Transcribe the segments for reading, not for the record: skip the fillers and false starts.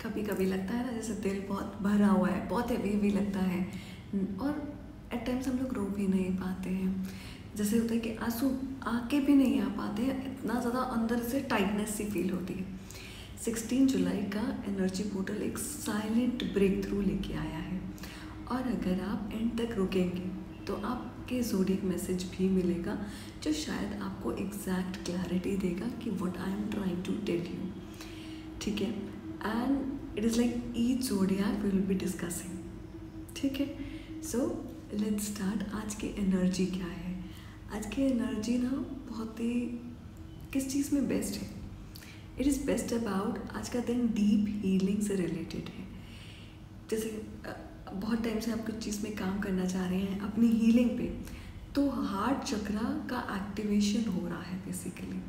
कभी कभी लगता है ना जैसे दिल बहुत भरा हुआ है, बहुत हैवी लगता है, और एट टाइम्स हम लोग रो भी नहीं पाते हैं। जैसे होता है कि आंसू आके भी नहीं आ पाते हैं, इतना ज़्यादा अंदर से टाइटनेस सी फील होती है। 16 जुलाई का एनर्जी पोर्टल एक साइलेंट ब्रेक थ्रू लेके आया है, और अगर आप एंड तक रुकेंगे तो आपके ज़ोडिएक मैसेज भी मिलेगा, जो शायद आपको एग्जैक्ट क्लैरिटी देगा कि what I am trying to tell you. ठीक है, and it is like each zodiac we will be discussing. ठीक है, सो लेट्स स्टार्ट। आज की एनर्जी क्या है? आज की एनर्जी ना बहुत ही किस चीज़ में बेस्ट है? इट इज़ बेस्ट अबाउट, आज का दिन डीप हीलिंग से रिलेटेड है। जैसे बहुत टाइम से आप कुछ चीज़ में काम करना चाह रहे हैं अपनी हीलिंग पे, तो हार्ट चक्रा का एक्टिवेशन हो रहा है। बेसिकली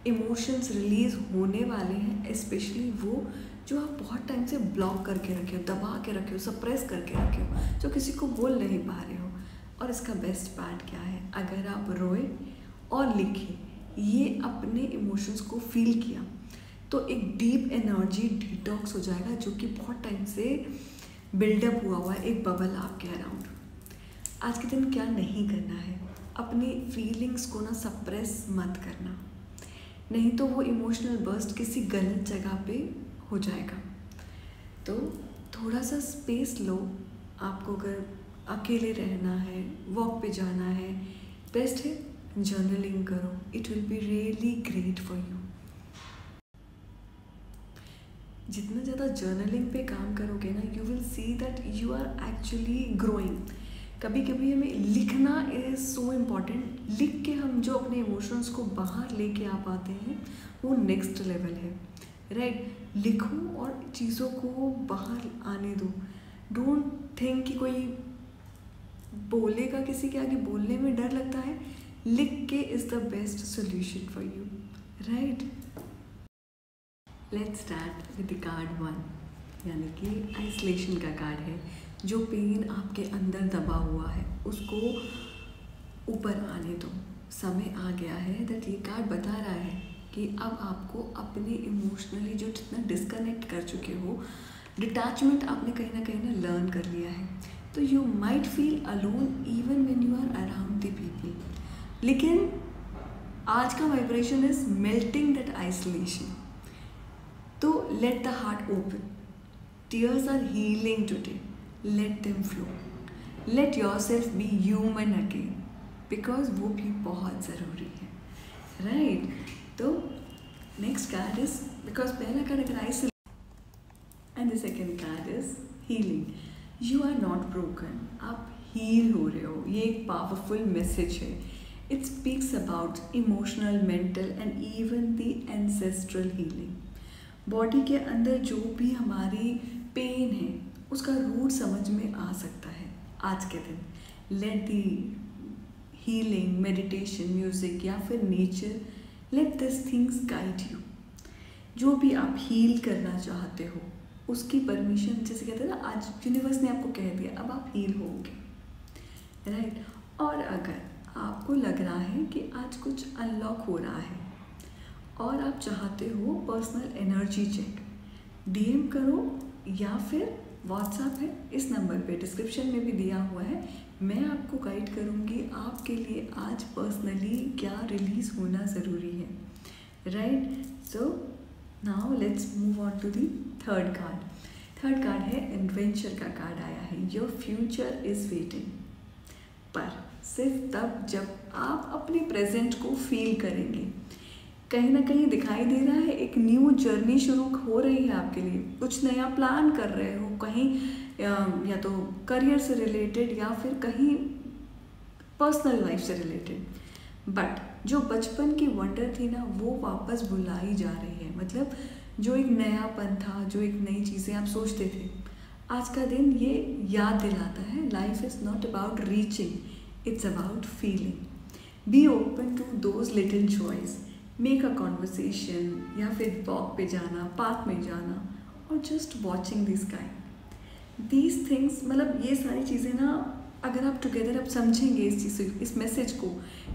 इमोशंस रिलीज होने वाले हैं, स्पेशली वो जो आप बहुत टाइम से ब्लॉक करके रखे हो, दबा के रखे हो, सप्रेस करके रखे हो, जो किसी को बोल नहीं पा रहे हो। और इसका बेस्ट पार्ट क्या है? अगर आप रोए और लिखे, ये अपने इमोशंस को फील किया, तो एक डीप एनर्जी डिटॉक्स हो जाएगा, जो कि बहुत टाइम से बिल्डअप हुआ है, एक बबल आपके अराउंड। आज के दिन क्या नहीं करना है? अपनी फीलिंग्स को ना सप्रेस मत करना, नहीं तो वो इमोशनल बर्स्ट किसी गलत जगह पे हो जाएगा। तो थोड़ा सा स्पेस लो। आपको अगर अकेले रहना है, वॉक पे जाना है, बेस्ट है जर्नलिंग करो। It will be really great for you. जितना ज़्यादा जर्नलिंग पे काम करोगे ना, you will see that you are actually growing. कभी कभी हमें लिखना इज़ सो इम्पॉर्टेंट। लिख के हम जो अपने इमोशंस को बाहर लेके आ पाते हैं, वो नेक्स्ट लेवल है, राइट? लिखो और चीज़ों को बाहर आने दो। डोंट थिंक कि कोई बोलेगा, किसी के आगे बोलने में डर लगता है। लिख के is the best solution for you, right? Let's start with the card 1, यानी कि आइसोलेशन का कार्ड है। जो पेन आपके अंदर दबा हुआ है, उसको ऊपर आने दो। समय आ गया है दैट ये कार्ड बता रहा है कि अब आपको अपने इमोशनली जो जितना डिस्कनेक्ट कर चुके हो, डिटैचमेंट आपने कहीं ना लर्न कर लिया है। तो you might feel alone even when you are around the people, लेकिन आज का vibration is melting that isolation. तो let the heart open. Tears are healing today, let them flow. Let yourself be human again, because वो भी बहुत ज़रूरी है, right? तो नेक्स्ट कार्ड इज, बिकॉज पहला कार्ड अगर isolation and the second card is healing. You are not broken, आप heal हो रहे हो। ये एक पावरफुल मैसेज है। It speaks about emotional, mental and even the ancestral healing. Body के अंदर जो भी हमारी पेन है, उसका रूट समझ में आ सकता है आज के दिन। Let the healing, meditation, music या फिर nature, let this things guide you. जो भी आप हील करना चाहते हो, उसकी परमिशन, जैसे कहते हैं ना, आज यूनिवर्स ने आपको कह दिया अब आप हील होंगे, राइट? और अगर आपको लग रहा है कि आज कुछ अनलॉक हो रहा है और आप चाहते हो पर्सनल एनर्जी चेक, डीएम करो या फिर व्हाट्सएप है, इस नंबर पे डिस्क्रिप्शन में भी दिया हुआ है। मैं आपको गाइड करूँगी आपके लिए आज पर्सनली क्या रिलीज होना ज़रूरी है, right? So now let's move on to the third card. Third card है एडवेंचर का कार्ड आया है। योर फ्यूचर इज़ वेटिंग, पर सिर्फ तब जब आप अपने प्रेजेंट को फील करेंगे। कहीं ना कहीं दिखाई दे रहा है एक न्यू जर्नी शुरू हो रही है आपके लिए। कुछ नया प्लान कर रहे हो, कहीं या तो करियर से रिलेटेड या फिर कहीं पर्सनल लाइफ से रिलेटेड। बट जो बचपन की वंडर थी ना, वो वापस बुलाई जा रही है। मतलब जो एक नयापन था, जो एक नई चीज़ें आप सोचते थे, आज का दिन ये याद दिलाता है life is not about reaching, it's about feeling. Be open to those little joys. Make a conversation या फिर वॉक पे जाना, पार्क में जाना, और just watching the sky. These things, मतलब ये सारी चीज़ें ना, अगर आप टुगेदर आप समझेंगे इस चीज़, इस मैसेज को,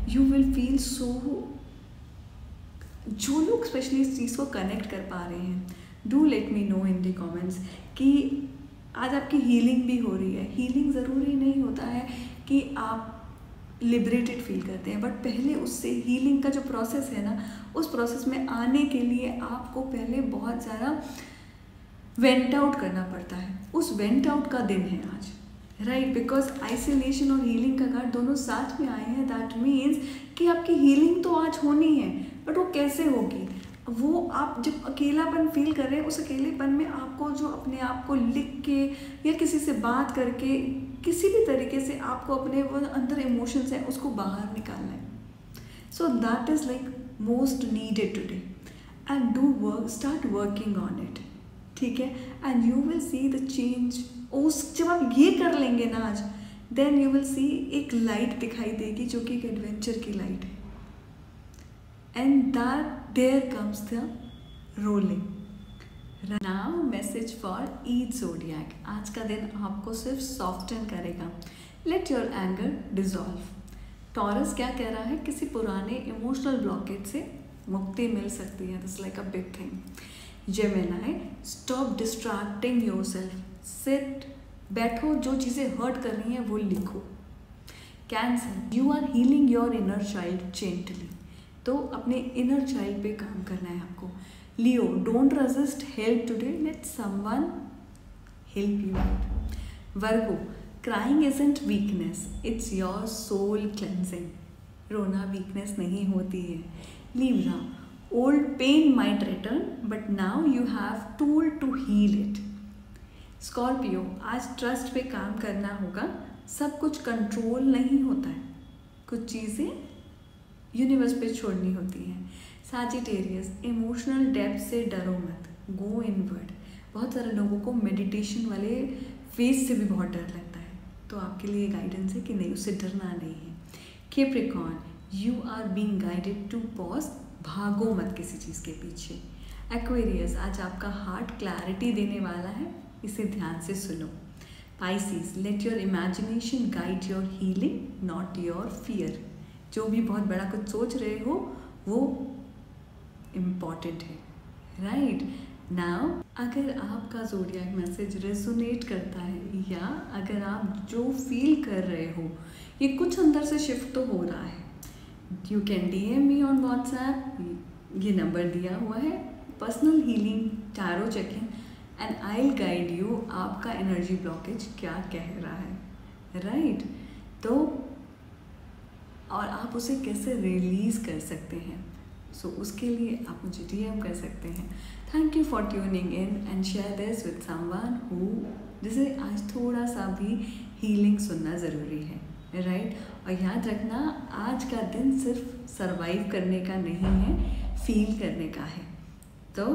यू विल फील सो। जो लोग स्पेशली इस चीज़ को कनेक्ट कर पा रहे हैं, do let me know in the comments कि आज आपकी हीलिंग भी हो रही है। हीलिंग ज़रूरी नहीं होता है कि आप लिबरेटेड फील करते हैं, बट पहले उससे हीलिंग का जो प्रोसेस है ना, उस प्रोसेस में आने के लिए आपको पहले बहुत ज़्यादा वेंट आउट करना पड़ता है। उस वेंट आउट का दिन है आज, राइट? बिकॉज आइसोलेशन और हीलिंग का कार्ड दोनों साथ में आए हैं। दैट मीन्स कि आपकी हीलिंग तो आज होनी है, बट वो कैसे होगी? वो आप जब अकेलापन फील कर रहे हैं, उस अकेलेपन में आपको जो अपने आप को लिख के या किसी से बात करके किसी भी तरीके से आपको अपने वो अंदर इमोशंस हैं उसको बाहर निकालना है। So that is like most needed today, and do work, start working on it, ठीक है? And you will see the change. उस जब आप ये कर लेंगे ना आज, देन यू विल सी एक लाइट दिखाई देगी जो कि एक एडवेंचर की लाइट है। And that there comes the rolling. Now message for each zodiac. आज का दिन आपको सिर्फ सॉफ्टन करेगा। Let your anger dissolve. Taurus क्या कह रहा है? किसी पुराने इमोशनल ब्लॉकेज से मुक्ति मिल सकती है। This like a big thing. Gemini, stop distracting yourself. Sit, बैठो, जो चीज़ें हर्ट कर रही हैं वो लिखो। Cancer, you are healing your inner child gently. तो अपने इनर चाइल्ड पे काम करना है आपको। Leo, don't resist help today, let someone help you out. Virgo, crying isn't weakness, it's your soul cleansing. रोना वीकनेस नहीं होती है। Libra, old pain might return but now you have tool to heal it. Scorpio, आज trust पे काम करना होगा। सब कुछ कंट्रोल नहीं होता है, कुछ चीज़ें यूनिवर्स पे छोड़नी होती हैं। सैजिटेरियस, इमोशनल डेप्थ से डरो मत, गो इनवर्ड। बहुत सारे लोगों को मेडिटेशन वाले फेज से भी बहुत डर लगता है, तो आपके लिए गाइडेंस है कि नहीं, उससे डरना नहीं है। Capricorn, you are being guided to pause, भागो मत किसी चीज़ के पीछे। एक्वेरियस, आज आपका हार्ट क्लैरिटी देने वाला है, इसे ध्यान से सुनो। Pisces, let your imagination guide your healing not your fear. जो भी बहुत बड़ा कुछ सोच रहे हो वो इम्पॉर्टेंट है, राइट? नाउ अगर आपका ज़ोडिएक मैसेज रेजोनेट करता है या अगर आप जो फील कर रहे हो ये कुछ अंदर से शिफ्ट तो हो रहा है, you can DM me on WhatsApp, ये नंबर दिया हुआ है। Personal healing, tarot checking, and I will guide you आपका एनर्जी ब्लॉकेज क्या कह रहा है, राइट? तो और आप उसे कैसे रिलीज़ कर सकते हैं, सो उसके लिए आप मुझे DM कर सकते हैं। Thank you for tuning in and share this with someone who, जिसे आज थोड़ा सा भी हीलिंग सुनना ज़रूरी है, राइट? और याद रखना, आज का दिन सिर्फ सरवाइव करने का नहीं है, फील करने का है। तो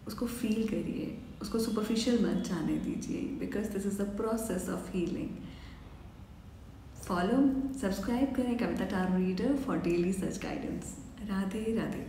उसको फील करिए, उसको सुपरफिशियल मत जाने दीजिए, because this is the process of healing. Follow, subscribe करें Kavita tarot reader for daily such guidance. Radhe Radhe.